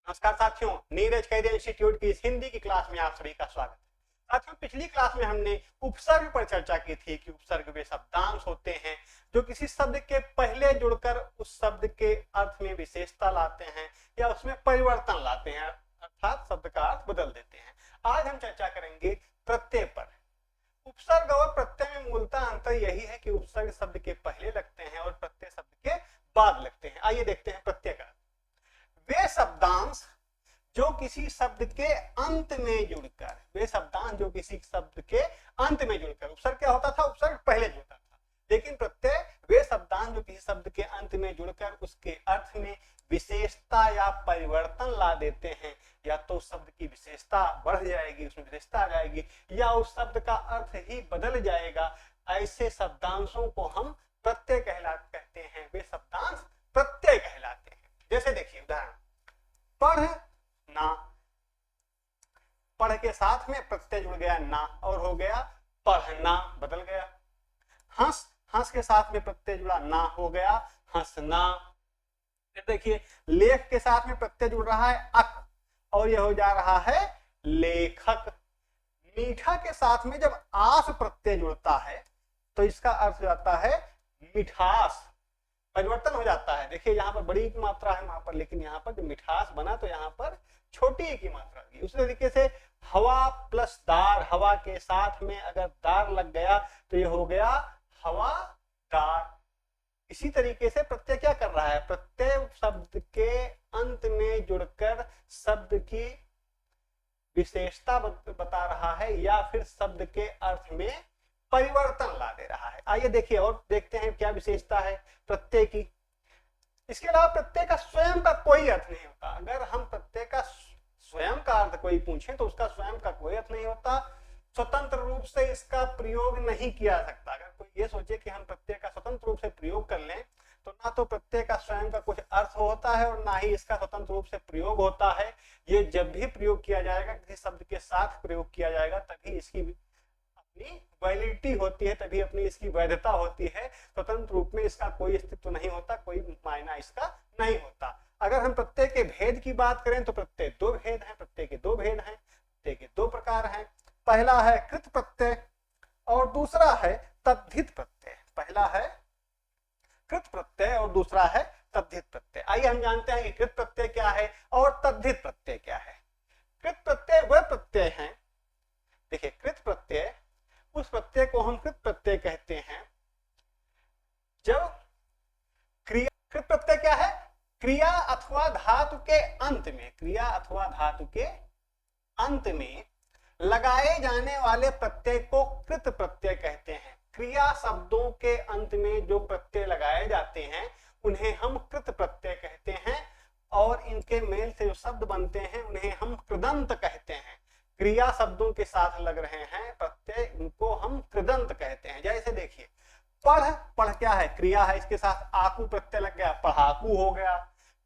नमस्कार साथियों, Neeraj career institute की इस हिंदी की क्लास में आप सभी का स्वागत है। साथियों, पिछली क्लास में हमने उपसर्ग पर चर्चा की थी कि उपसर्ग वे शब्दांश होते हैं जो किसी शब्द के पहले जुड़कर उस शब्द के अर्थ में विशेषता लाते हैं या उसमें परिवर्तन लाते हैं, अर्थात शब्द का अर्थ बदल देते हैं। आज हम चर्चा करेंगे प्रत्यय पर। उपसर्ग और प्रत्यय में मूलतः अंतर यही है कि उपसर्ग शब्द के पहले लगते हैं और प्रत्यय शब्द के बाद लगते हैं। आइए देखते हैं प्रत्यय का। वे शब्दांश जो किसी शब्द के अंत में जुड़कर, वे शब्दांश जो किसी शब्द के अंत में जुड़कर, उपसर्ग क्या होता था? उपसर्ग पहले जुड़ता था, लेकिन प्रत्यय वे शब्दांश जो किसी शब्द के अंत में जुड़कर उसके अर्थ में विशेषता या परिवर्तन ला देते हैं। या तो शब्द की विशेषता बढ़ जाएगी, उसमें विशेषता आ जाएगी, या उस शब्द का अर्थ ही बदल जाएगा। ऐसे शब्दांशों को हम प्रत्यय कहते हैं। वे शब्दांश प्रत्यय कहलाते हैं। जैसे देखिए उदाहरण, पढ़ना, पढ़ के साथ में प्रत्यय जुड़ गया ना और हो गया पढ़ना, बदल गया। हंस, हंस के साथ में प्रत्यय जुड़ा ना, हो गया हंसना। फिर देखिए लेख के साथ में प्रत्यय जुड़ रहा है अक और यह हो जा रहा है लेखक। मीठा के साथ में जब आस प्रत्यय जुड़ता है तो इसका अर्थ जाता है मिठास, परिवर्तन हो जाता है। देखिए यहाँ पर बड़ी की मात्रा है वहां पर, लेकिन यहाँ पर जो मिठास बना तो यहाँ पर छोटी की मात्रा होगी। उसी तरीके से हवा प्लस दार, हवा के साथ में अगर दार लग गया तो ये हो गया हवादार। इसी तरीके से प्रत्यय क्या कर रहा है? प्रत्यय शब्द के अंत में जुड़कर शब्द की विशेषता बता रहा है या फिर शब्द के अर्थ में परिवर्तन ला दे रहा है। आइए देखिए और देखते हैं क्या विशेषता है प्रत्यय की। इसके अलावा प्रत्यय का स्वयं का कोई अर्थ नहीं होता। अगर हम प्रत्यय का स्वयं का अर्थ कोई पूछें तो उसका स्वयं का कोई अर्थ नहीं होता। स्वतंत्र रूप से इसका प्रयोग नहीं किया सकता। अगर कोई ये सोचे कि हम प्रत्यय का स्वतंत्र रूप से प्रयोग कर लें तो ना तो प्रत्यय का स्वयं का कुछ अर्थ होता है और ना ही इसका स्वतंत्र रूप से प्रयोग होता है। ये जब भी प्रयोग किया जाएगा, किसी शब्द के साथ प्रयोग किया जाएगा, तभी इसकी अपनी वैलिडिटी होती है, तभी अपनी इसकी वैधता होती है। स्वतंत्र रूप में इसका कोई अस्तित्व नहीं होता, कोई मायना इसका नहीं होता। अगर हम प्रत्यय के भेद की बात करें तो प्रत्यय दो भेद हैं, प्रत्यय के दो भेद हैं, प्रत्यय के दो प्रकार हैं। पहला है कृत प्रत्यय और दूसरा है तद्धित प्रत्यय। पहला है कृत प्रत्यय और दूसरा है तद्धित प्रत्यय। आइए हम जानते हैं कि कृत प्रत्यय क्या है और तद्धित प्रत्यय क्या है। कृत प्रत्यय वह प्रत्यय है, देखिए कृत प्रत्यय, उस प्रत्यय को हम कृत प्रत्यय कहते हैं जब क्रिया, कृत प्रत्यय क्या है? क्रिया अथवा धातु के अंत में, क्रिया अथवा धातु के अंत में लगाए जाने वाले प्रत्यय को कृत प्रत्यय कहते हैं। क्रिया शब्दों के अंत में जो प्रत्यय लगाए जाते हैं उन्हें हम कृत प्रत्यय कहते हैं और इनके मेल से जो शब्द बनते हैं उन्हें हम कृदंत कहते हैं। क्रिया शब्दों के साथ लग रहे हैं प्रत्यय, उनको हम कृदंत कहते हैं। जैसे देखिए पढ़, पढ़ क्या है? क्रिया है, इसके साथ आकू प्रत्यय लग गया, पढ़ाकू हो गया।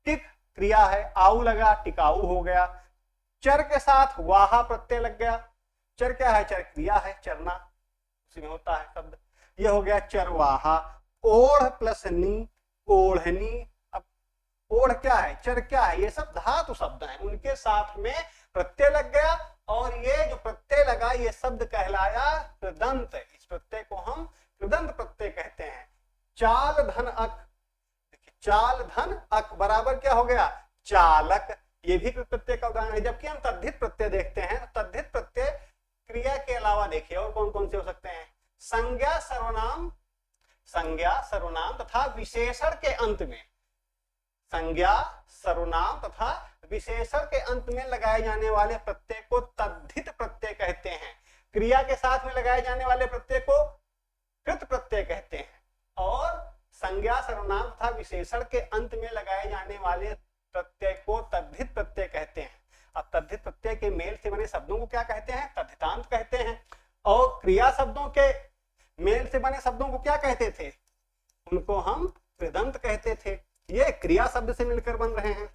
टिक क्रिया है, आऊ लगा, टिकाऊ हो गया। चर के साथ वाहा प्रत्यय लग गया, चर क्या है? चर क्रिया है, चरना उसी में होता है शब्द, ये हो गया चरवाहा। ओढ़ प्लस नी, ओढ़नी। अब ओढ़ क्या है? चर क्या है? ये सब धातु शब्द हैं, उनके साथ में प्रत्यय लग गया और ये जो प्रत्यय लगा ये शब्द कहलाया कृदंत। इस प्रत्यय को हम कृदंत प्रत्यय कहते हैं। चाल धन अक, देखिए चाल धन अक बराबर क्या हो गया? चालक। ये भी प्रत्यय का उदाहरण है। जबकि हम तद्धित प्रत्यय देखते हैं, तद्धित प्रत्यय क्रिया के अलावा देखिए और कौन कौन से हो सकते हैं? संज्ञा सर्वनाम, संज्ञा सर्वनाम तथा विशेषण के अंत में, संज्ञा सर्वनाम तथा विशेषण के अंत में लगाए जाने वाले प्रत्यय को तद्धित प्रत्यय कहते हैं। क्रिया के साथ में लगाए जाने वाले प्रत्यय को कृत प्रत्यय कहते हैं और संज्ञा सर्वनाम तथा विशेषण के अंत में लगाए जाने वाले प्रत्यय को तद्धित प्रत्यय कहते हैं। अब तद्धित प्रत्यय के मेल से बने शब्दों को क्या कहते हैं? तद्धितांत कहते हैं। और क्रिया शब्दों के मेल से बने शब्दों को क्या कहते थे? उनको हम कृदंत कहते थे। ये क्रिया शब्द से मिलकर बन रहे हैं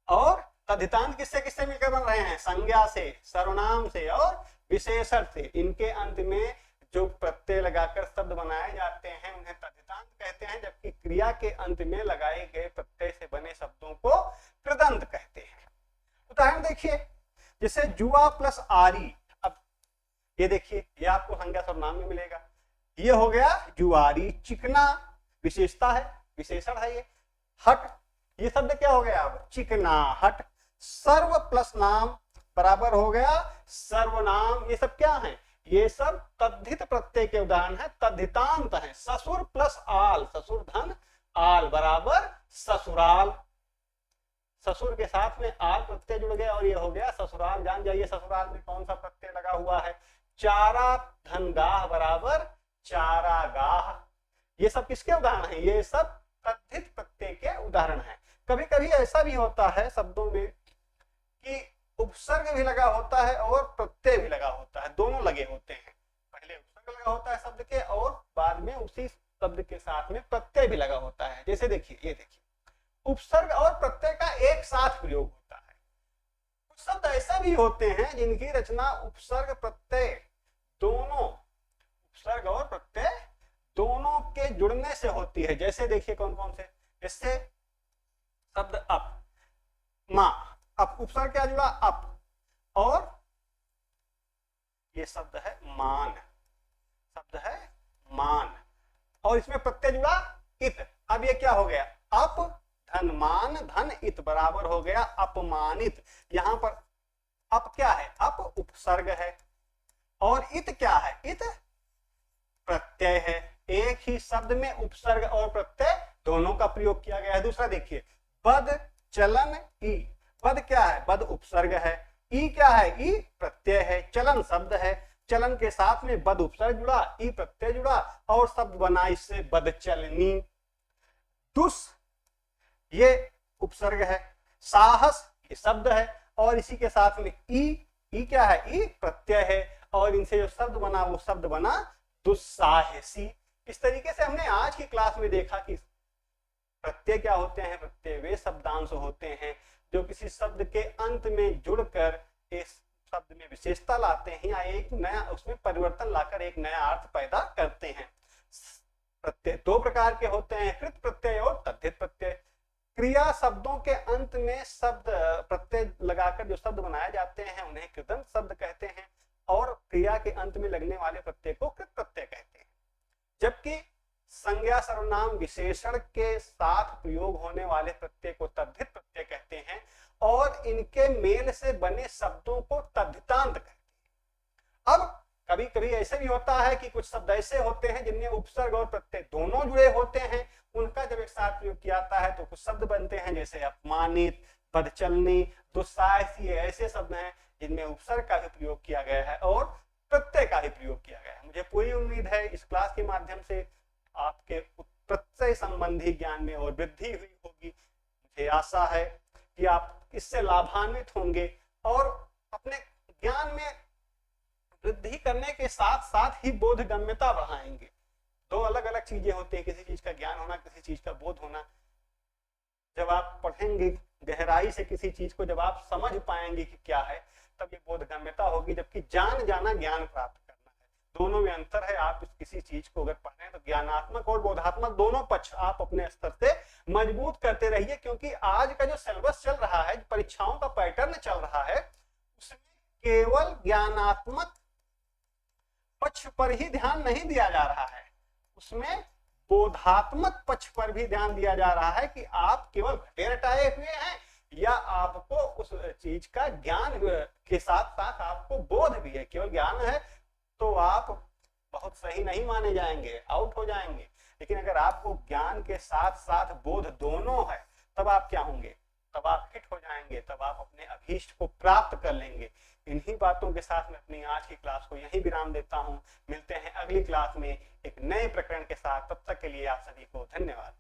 और तद्धितांत किससे किससे मिलकर बन रहे हैं? संज्ञा से, सर्वनाम से और विशेषण से। इनके अंत में जो प्रत्यय लगाकर शब्द बनाए जाते हैं उन्हें तद्धितांत कहते हैं, जबकि क्रिया के अंत में लगाए गए प्रत्यय से बने शब्दों को कृदंत कहते हैं। देखिए, जैसे जुआ प्लस आरी, अब ये देखिए ये आपको संज्ञा सर्वनाम में मिलेगा। ये हो गया जुआरी, चिकना विशेषता है, विशेषण है ये। हट, ये शब्द क्या हो गया अब, चिकना हट। सर्व प्लस नाम बराबर हो गया सर्वनाम। ये सब क्या है, ये सब तद्धित प्रत्यय के उदाहरण है, तद्धितांत है। ससुर प्लस आल, ससुर धन आल बराबर ससुराल। ससुर के साथ में आल प्रत्यय जुड़ गया और ये हो गया ससुराल। जान जाइए ससुराल में कौन सा प्रत्यय लगा हुआ है। चारा धन गाह बराबर चारागाह। ये सब किसके उदाहरण हैं, ये सब तद्धित प्रत्यय के उदाहरण हैं। कभी कभी ऐसा भी होता है शब्दों में कि उपसर्ग भी लगा होता है और प्रत्यय भी लगा होता है, दोनों लगे होते हैं। पहले उपसर्ग लगा होता है शब्द के और बाद में उसी शब्द के साथ में प्रत्यय भी लगा होता है। जैसे देखिए, ये देखिए उपसर्ग और प्रत्यय का एक साथ प्रयोग होता है। कुछ शब्द ऐसा भी होते हैं जिनकी रचना उपसर्ग प्रत्यय दोनों, उपसर्ग और प्रत्यय दोनों के जुड़ने से होती है। जैसे देखिए कौन कौन से, जैसे शब्द अप, मां, अब उपसर्ग क्या जुड़ा, अप, और ये शब्द है मान, शब्द है मान, और इसमें प्रत्यय जुड़ा इत। अब ये क्या हो गया, अप धन मान धन इत बराबर हो गया अपमानित। यहां पर अप क्या है, अप उपसर्ग है और इत क्या है, इत प्रत्यय है। एक ही शब्द में उपसर्ग और प्रत्यय दोनों का प्रयोग किया गया है। दूसरा देखिए, बद चलन ई, बद क्या है, बद उपसर्ग है, ई क्या है, ई प्रत्यय है, चलन शब्द है, चलन के साथ में बद उपसर्ग जुड़ा, ई प्रत्यय जुड़ा और शब्द बना इससे बद चलनी। दुस ये उपसर्ग है, साहस ये शब्द है और इसी के साथ में ई क्या है, ई प्रत्यय है और इनसे जो शब्द बना वो शब्द बना दुस्साहसी। इस तरीके से हमने आज की क्लास में देखा कि प्रत्यय क्या होते हैं। प्रत्यय वे शब्दांश होते हैं जो किसी शब्द के अंत में जुड़कर इस शब्द में विशेषता लाते हैं या एक नया उसमें परिवर्तन लाकर एक नया अर्थ पैदा करते हैं। प्रत्यय दो प्रकार के होते हैं, कृत प्रत्यय और तद्धित प्रत्यय। क्रिया शब्दों के अंत में शब्द प्रत्यय लगाकर जो शब्द बनाए जाते हैं उन्हें कृदंत शब्द कहते हैं और क्रिया के अंत में लगने वाले प्रत्यय को कृत प्रत्यय कहते हैं। जबकि संज्ञा सर्वनाम विशेषण के साथ प्रयोग होने वाले प्रत्यय को तद्धित प्रत्यय कहते हैं और इनके मेल से बने शब्दों को तद्धितांत कहते हैं। अब कभी कभी ऐसे भी होता है कि कुछ शब्द ऐसे होते हैं जिनमें उपसर्ग और प्रत्यय दोनों जुड़े होते हैं, उनका जब एक साथ प्रयोग किया जाता है तो कुछ शब्द बनते हैं जैसे अपमानित, बदचलनी, दुस्साहसी। ऐसे शब्द हैं जिनमें उपसर्ग का भी प्रयोग किया गया है और प्रत्यय का भी प्रयोग किया गया है। मुझे पूरी उम्मीद है इस क्लास के माध्यम से आपके प्रत्यय संबंधी ज्ञान में और वृद्धि हुई होगी। मुझे आशा है कि आप इससे लाभान्वित होंगे और अपने ज्ञान में वृद्धि करने के साथ साथ ही बोधगम्यता बढ़ाएंगे। दो अलग अलग चीजें होती है, किसी चीज का ज्ञान होना, किसी चीज का बोध होना। जब आप पढ़ेंगे गहराई से किसी चीज को, जब आप समझ पाएंगे कि क्या है, तब ये बोधगम्यता होगी। जबकि जान जाना ज्ञान प्राप्त करना है, दोनों में अंतर है। आप किसी चीज को अगर पढ़ रहे हैं तो ज्ञानात्मक और बोधात्मक दोनों पक्ष आप अपने स्तर से मजबूत करते रहिए, क्योंकि आज का जो सिलेबस चल रहा है, परीक्षाओं का पैटर्न चल रहा है, उसमें केवल ज्ञानात्मक पक्ष पर ही ध्यान नहीं दिया जा रहा है, उसमें बोधात्मक पक्ष पर भी ध्यान दिया जा रहा है कि आप केवल घटे रटाए हुए हैं या आपको उस चीज का ज्ञान के साथ साथ आपको बोध भी है। केवल ज्ञान है तो आप बहुत सही नहीं माने जाएंगे, आउट हो जाएंगे। लेकिन अगर आपको ज्ञान के साथ साथ बोध दोनों है, तब आप क्या होंगे, तब आप हिट हो जाएंगे, तब आप अपने अभीष्ट को प्राप्त कर लेंगे। इन्हीं बातों के साथ मैं अपनी आज की क्लास को यहीं विराम देता हूं। मिलते हैं अगली क्लास में एक नए प्रकरण के साथ। तब तक के लिए आप सभी को धन्यवाद।